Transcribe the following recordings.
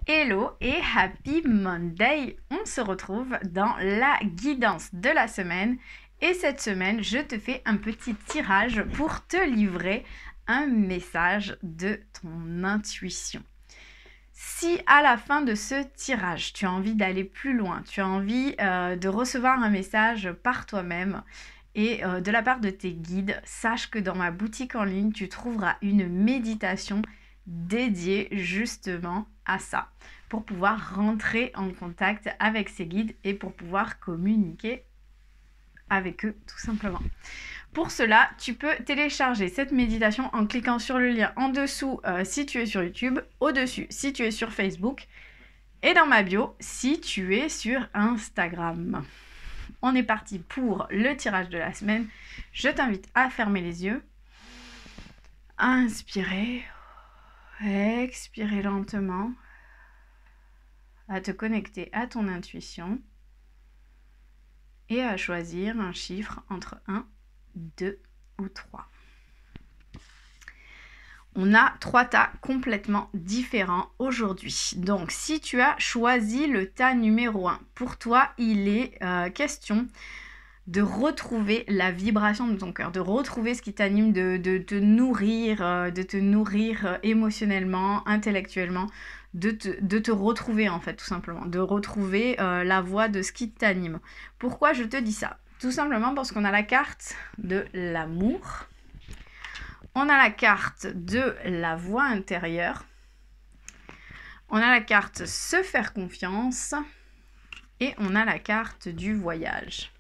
Hello et Happy Monday! On se retrouve dans la guidance de la semaine et cette semaine, je te fais un petit tirage pour te livrer un message de ton intuition. Si à la fin de ce tirage, tu as envie d'aller plus loin, tu as envie de recevoir un message par toi-même et de la part de tes guides, sache que dans ma boutique en ligne, tu trouveras une méditation dédiée justement à ça, pour pouvoir rentrer en contact avec ces guides et pour pouvoir communiquer avec eux tout simplement. Pour cela, tu peux télécharger cette méditation en cliquant sur le lien en dessous si tu es sur YouTube, au-dessus si tu es sur Facebook et dans ma bio si tu es sur Instagram. On est parti pour le tirage de la semaine. Je t'invite à fermer les yeux, à inspirer, expirer lentement, à te connecter à ton intuition et à choisir un chiffre entre 1, 2 ou 3. On a 3 tas complètement différents aujourd'hui. Donc, si tu as choisi le tas numéro 1, pour toi, il est question de retrouver la vibration de ton cœur, de retrouver ce qui t'anime, de te nourrir émotionnellement, intellectuellement, de te retrouver en fait, tout simplement, de retrouver la voie de ce qui t'anime. Pourquoi je te dis ça? Tout simplement parce qu'on a la carte de l'amour, on a la carte de la voix intérieure, on a la carte se faire confiance et on a la carte du voyage.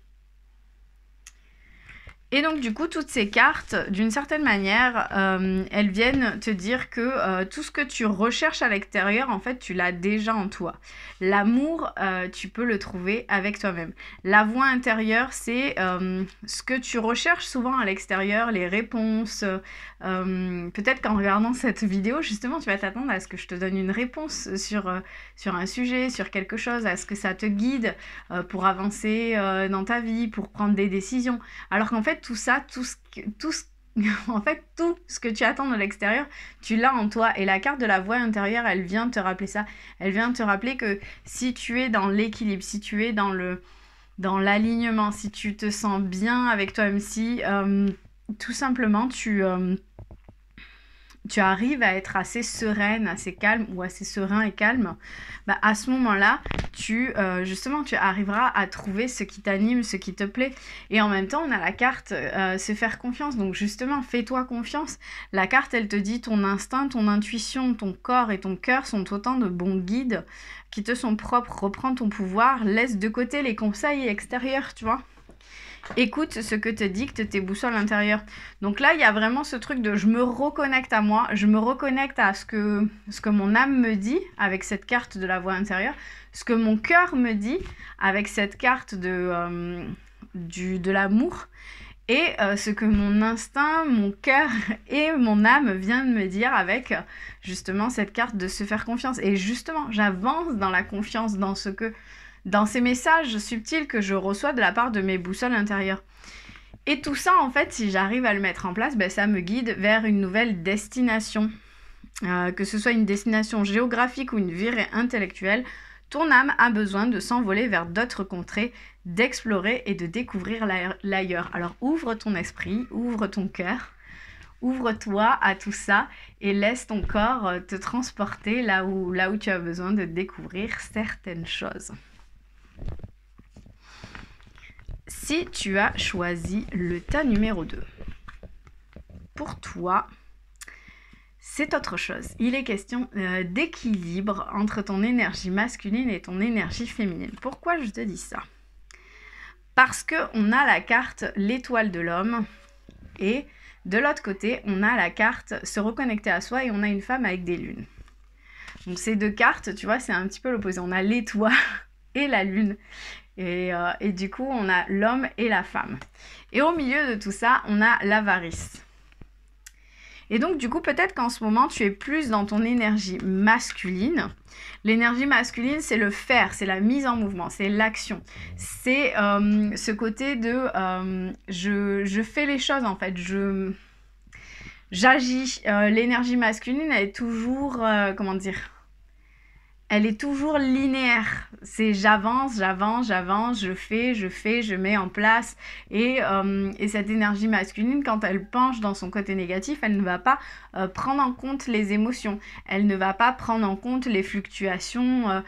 Et donc du coup, toutes ces cartes, d'une certaine manière, elles viennent te dire que tout ce que tu recherches à l'extérieur, en fait, tu l'as déjà en toi. L'amour, tu peux le trouver avec toi-même. La voix intérieure, c'est ce que tu recherches souvent à l'extérieur, les réponses. Peut-être qu'en regardant cette vidéo, justement, tu vas t'attendre à ce que je te donne une réponse sur un sujet, sur quelque chose, à ce que ça te guide pour avancer dans ta vie, pour prendre des décisions. Alors qu'en fait, tout ça, tout ce que tu attends de l'extérieur, tu l'as en toi. Et la carte de la voix intérieure, elle vient te rappeler ça. Elle vient te rappeler que si tu es dans l'équilibre, si tu es dans l'alignement, si tu te sens bien avec toi-même, si tout simplement tu arrives à être assez sereine, assez calme ou assez serein et calme, bah à ce moment-là, justement, tu arriveras à trouver ce qui t'anime, ce qui te plaît. Et en même temps, on a la carte se faire confiance. Donc justement, fais-toi confiance. La carte, elle te dit ton instinct, ton intuition, ton corps et ton cœur sont autant de bons guides qui te sont propres. Reprends ton pouvoir, laisse de côté les conseils extérieurs, tu vois. Écoute ce que te dictent tes boussoles intérieures. Donc là, il y a vraiment ce truc de je me reconnecte à moi, je me reconnecte à ce que mon âme me dit avec cette carte de la voix intérieure, ce que mon cœur me dit avec cette carte de l'amour, et ce que mon instinct, mon cœur et mon âme viennent de me dire avec justement cette carte de se faire confiance. Et justement, j'avance dans la confiance, dans ces messages subtils que je reçois de la part de mes boussoles intérieures. Et tout ça, en fait, si j'arrive à le mettre en place, ben, ça me guide vers une nouvelle destination. Que ce soit une destination géographique ou une virée intellectuelle, ton âme a besoin de s'envoler vers d'autres contrées, d'explorer et de découvrir l'ailleurs. Alors ouvre ton esprit, ouvre ton cœur, ouvre-toi à tout ça et laisse ton corps te transporter là où tu as besoin de découvrir certaines choses. Si tu as choisi le tas numéro 2, pour toi, c'est autre chose. Il est question d'équilibre entre ton énergie masculine et ton énergie féminine. Pourquoi je te dis ça? Parce qu'on a la carte l'étoile de l'homme et de l'autre côté, on a la carte se reconnecter à soi et on a une femme avec des lunes. Donc ces deux cartes, tu vois, c'est un petit peu l'opposé. On a l'étoile et la lune. Et du coup, on a l'homme et la femme. Et au milieu de tout ça, on a l'avarice. Et donc, du coup, peut-être qu'en ce moment, tu es plus dans ton énergie masculine. L'énergie masculine, c'est le faire, c'est la mise en mouvement, c'est l'action. C'est ce côté de je fais les choses, en fait. J'agis. L'énergie masculine, elle est toujours, comment dire, elle est toujours linéaire. C'est j'avance, j'avance, j'avance, je fais, je mets en place. Et cette énergie masculine, quand elle penche dans son côté négatif, elle ne va pas prendre en compte les émotions. Elle ne va pas prendre en compte les fluctuations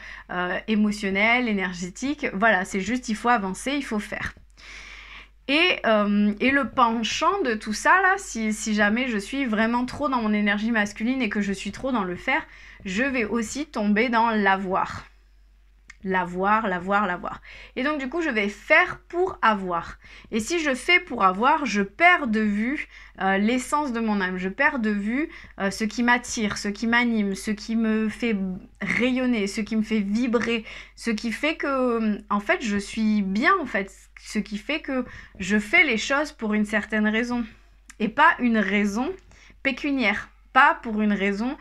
émotionnelles, énergétiques. Voilà, c'est juste il faut avancer, il faut faire. Et le penchant de tout ça, là, si jamais je suis vraiment trop dans mon énergie masculine et que je suis trop dans le faire, je vais aussi tomber dans l'avoir. L'avoir. Et donc, du coup, je vais faire pour avoir. Et si je fais pour avoir, je perds de vue l'essence de mon âme. Je perds de vue ce qui m'attire, ce qui m'anime, ce qui me fait rayonner, ce qui me fait vibrer, ce qui fait que, en fait, je suis bien, en fait. Ce qui fait que je fais les choses pour une certaine raison. Et pas une raison pécuniaire. Pas pour une raison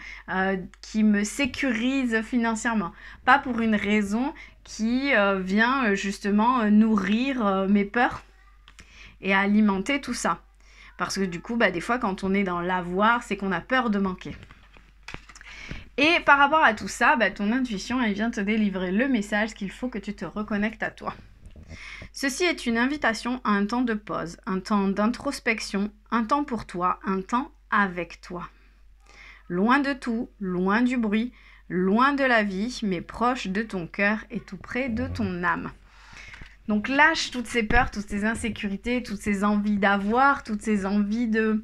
qui me sécurise financièrement. Pas pour une raison qui vient justement nourrir mes peurs et alimenter tout ça. Parce que du coup, des fois, quand on est dans l'avoir, c'est qu'on a peur de manquer. Et par rapport à tout ça, ton intuition, elle vient te délivrer le message qu'il faut que tu te reconnectes à toi. Ceci est une invitation à un temps de pause, un temps d'introspection, un temps pour toi, un temps avec toi. Loin de tout, loin du bruit, loin de la vie, mais proche de ton cœur et tout près de ton âme. Donc lâche toutes ces peurs, toutes ces insécurités, toutes ces envies d'avoir, toutes ces envies de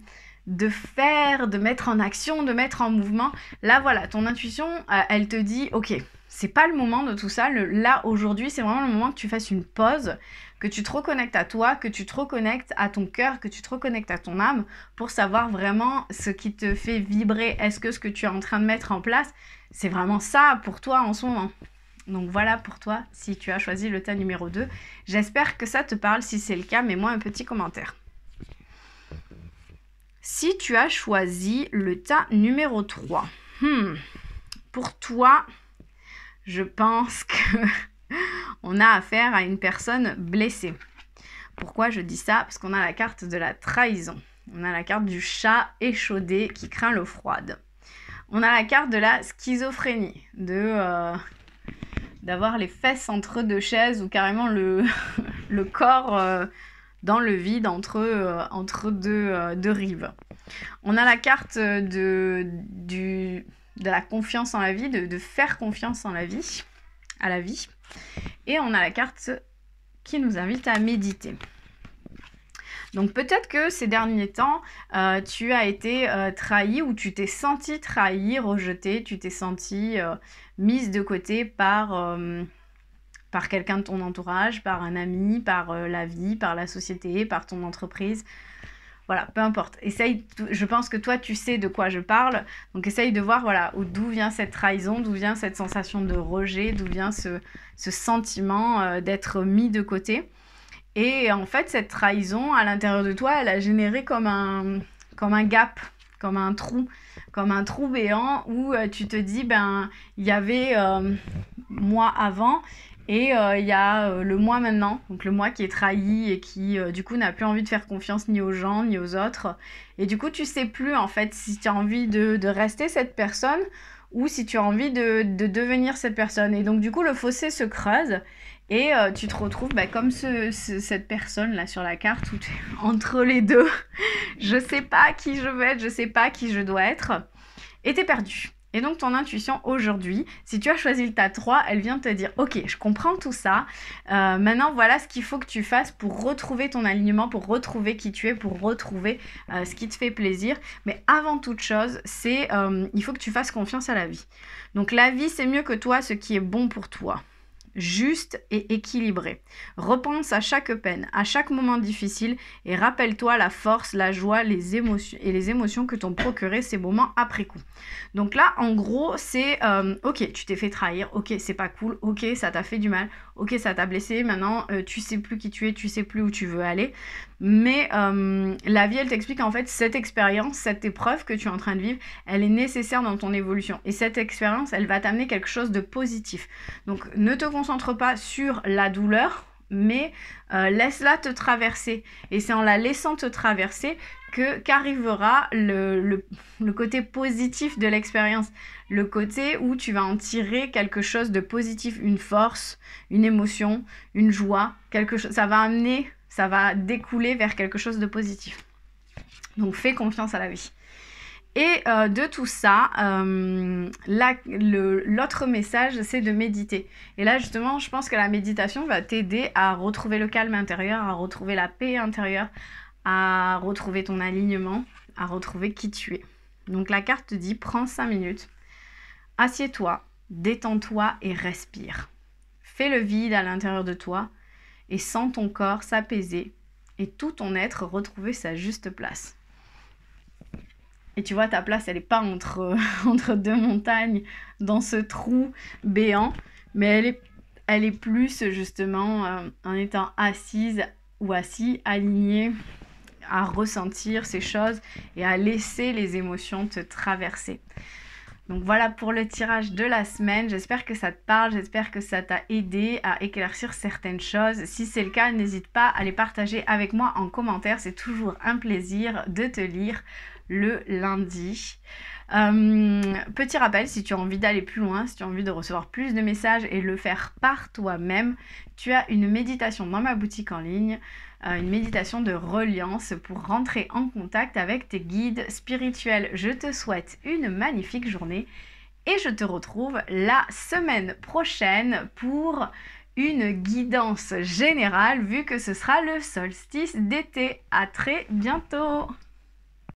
faire, de mettre en action, de mettre en mouvement. Là, voilà, ton intuition, elle te dit, ok, c'est pas le moment de tout ça. Là, aujourd'hui, c'est vraiment le moment que tu fasses une pause, que tu te reconnectes à toi, que tu te reconnectes à ton cœur, que tu te reconnectes à ton âme pour savoir vraiment ce qui te fait vibrer. Est-ce que ce que tu es en train de mettre en place, c'est vraiment ça pour toi en ce moment? Donc voilà pour toi si tu as choisi le tas numéro 2. J'espère que ça te parle. Si c'est le cas, mets-moi un petit commentaire. Si tu as choisi le tas numéro 3, pour toi, je pense que on a affaire à une personne blessée. Pourquoi je dis ça? Parce qu'on a la carte de la trahison. On a la carte du chat échaudé qui craint l'eau froide. On a la carte de la schizophrénie, d'avoir les fesses entre deux chaises ou carrément le corps dans le vide entre deux rives. On a la carte de la confiance en la vie, de faire confiance en la vie, à la vie. Et on a la carte qui nous invite à méditer. Donc peut-être que ces derniers temps, tu as été trahi ou tu t'es senti trahi, rejeté, tu t'es senti mise de côté par quelqu'un de ton entourage, par un ami, par la vie, par la société, par ton entreprise. Voilà, peu importe. Essaye, je pense que toi, tu sais de quoi je parle. Donc, essaye de voir voilà, d'où vient cette trahison, d'où vient cette sensation de rejet, d'où vient ce sentiment d'être mis de côté. Et en fait, cette trahison, à l'intérieur de toi, elle a généré comme un gap, comme un trou béant où tu te dis, il y avait moi avant et il y a le moi maintenant, donc le moi qui est trahi et qui du coup n'a plus envie de faire confiance ni aux gens ni aux autres. Et du coup, tu sais plus en fait si tu as envie de rester cette personne ou si tu as envie de devenir cette personne. Et donc du coup, le fossé se creuse. Et tu te retrouves comme cette personne là sur la carte où tu es entre les deux. Je sais pas qui je veux être, je sais pas qui je dois être. Et t'es perdu. Et donc ton intuition aujourd'hui, si tu as choisi le tas 3, elle vient te dire ok, je comprends tout ça. Maintenant voilà ce qu'il faut que tu fasses pour retrouver ton alignement, pour retrouver qui tu es, pour retrouver ce qui te fait plaisir. Mais avant toute chose, il faut que tu fasses confiance à la vie. Donc la vie, c'est mieux que toi ce qui est bon pour toi. Juste et équilibré. Repense à chaque peine, à chaque moment difficile et rappelle-toi la force, la joie, les émotions que t'ont procuré ces moments après coup. Donc là, en gros, c'est ok, tu t'es fait trahir, ok, c'est pas cool, ok, ça t'a fait du mal, ok, ça t'a blessé, maintenant tu sais plus qui tu es, tu sais plus où tu veux aller. Mais la vie, elle t'explique en fait cette expérience, cette épreuve que tu es en train de vivre, elle est nécessaire dans ton évolution. Et cette expérience, elle va t'amener quelque chose de positif. Donc ne te concentre pas sur la douleur, mais laisse-la te traverser. Et c'est en la laissant te traverser qu'arrivera le côté positif de l'expérience, le côté où tu vas en tirer quelque chose de positif, une force, une émotion, une joie, quelque chose. Ça va découler vers quelque chose de positif. Donc fais confiance à la vie. Et de tout ça, l'autre message, c'est de méditer. Et là, justement, je pense que la méditation va t'aider à retrouver le calme intérieur, à retrouver la paix intérieure, à retrouver ton alignement, à retrouver qui tu es. Donc la carte te dit, prends 5 minutes, assieds-toi, détends-toi et respire. Fais le vide à l'intérieur de toi et sens ton corps s'apaiser et tout ton être retrouver sa juste place. Et tu vois, ta place, elle n'est pas entre deux montagnes, dans ce trou béant, mais elle est plus justement en étant assise ou assis, alignée, à ressentir ces choses et à laisser les émotions te traverser. Donc voilà pour le tirage de la semaine. J'espère que ça te parle, j'espère que ça t'a aidé à éclaircir certaines choses. Si c'est le cas, n'hésite pas à les partager avec moi en commentaire. C'est toujours un plaisir de te lire le lundi. Petit rappel, si tu as envie d'aller plus loin, si tu as envie de recevoir plus de messages et le faire par toi-même, tu as une méditation dans ma boutique en ligne, une méditation de reliance pour rentrer en contact avec tes guides spirituels. Je te souhaite une magnifique journée et je te retrouve la semaine prochaine pour une guidance générale vu que ce sera le solstice d'été. À très bientôt!